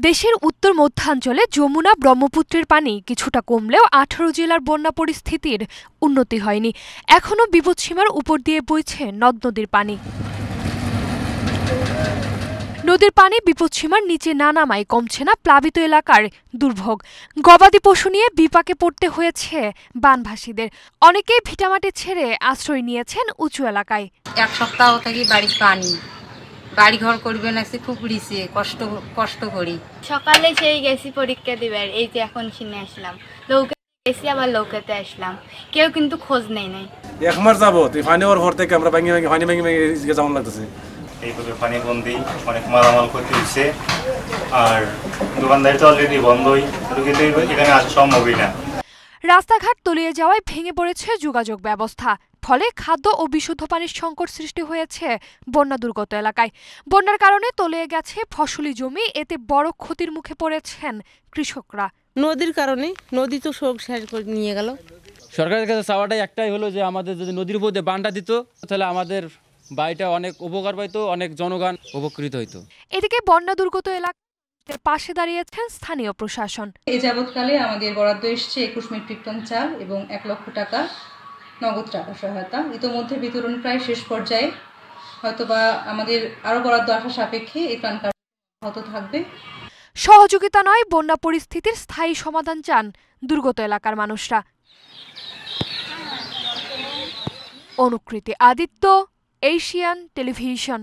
দেশের উত্তর মধ্যাঞ্চলে যমুনা ব্রহ্মপুত্রের পানি কিছুটা কমলেও ১৮ জেলার বন্যা পরিস্থিতির উন্নতি হয়নি। এখনও বিপদসীমার উপর দিয়ে বইছে নদ নদীর পানি। নদীর পানি বিপদসীমার নিচে না নামায় কমছে না প্লাবিত এলাকার দুর্ভোগ। গবাদি পশু নিয়ে বিপাকে পড়তে হয়েছে বানভাসীদের। অনেকেই ভিটামাটি ছেড়ে আশ্রয় নিয়েছেন উঁচু এলাকায়। এক সপ্তাহ থেকে বাড়ির পানি, বাড়ি ঘর করবে না, খুব রিসে কষ্ট করি। সকালে সেই গেছি পরীক্ষা দিবার, এই যে এখন কিনে আসলাম, লৌকে গেছি আবার লৌকাতে আসলাম, কেউ কিন্তু খোঁজ নেই নাই। এক মাস যাবত এই পানি ওর ঘর থেকে আমরা ভাঙি যেমন লাগতেছে। এইভাবে পানি বন্দি অনেক মালামাল ক্ষতি হচ্ছে, আর দোকানদারি তো অলরেডি বন্ধই, এখানে আসা সম্ভবই না। রাস্তাঘাট তলিয়ে যাওয়ায় ভেঙে পড়েছে যোগাযোগ ব্যবস্থা। ফলে খাদ্য ও বিশুদ্ধ পানির সংকট সৃষ্টি হয়েছে বন্যা দুর্গত এলাকায়। বন্যার কারণে তলিয়ে গেছে ফসলি জমি, এতে বড় ক্ষতির মুখে পড়েছেন কৃষকরা। নদীর কারণে নদী তো শোক শেষ করে নিয়ে গেল। সরকারের কাছে চাওয়াটাই একটাই হলো যে আমাদের যদি নদীর উপর দিয়ে বানটা দিত তাহলে আমাদের বাড়িটা অনেক উপকার পাইতো, অনেক জনগণ উপকৃত হইতো। এদিকে বন্যা দুর্গত এলাকার পাশে দাঁড়িয়েছেন স্থানীয় প্রশাসন। এই যাবৎকালে আমাদের বরাদ্দ এসছে 21 মেট্রিক টন চাল এবং 1 লক্ষ টাকা নগদ টাকা সহায়তা। ইতোমধ্যে বিতরণ প্রায় শেষ পর্যায়ে, হয়তোবা আমাদের আরো বরাদ্দ আসা সাপেক্ষে এই ত্রাণ কার্য অব্যাহত থাকবে। সহযোগিতা নয়, বন্যা পরিস্থিতির স্থায়ী সমাধান চান দুর্গত এলাকার মানুষরা। অনুকৃতি আদিত্য, এশিয়ান টেলিভিশন।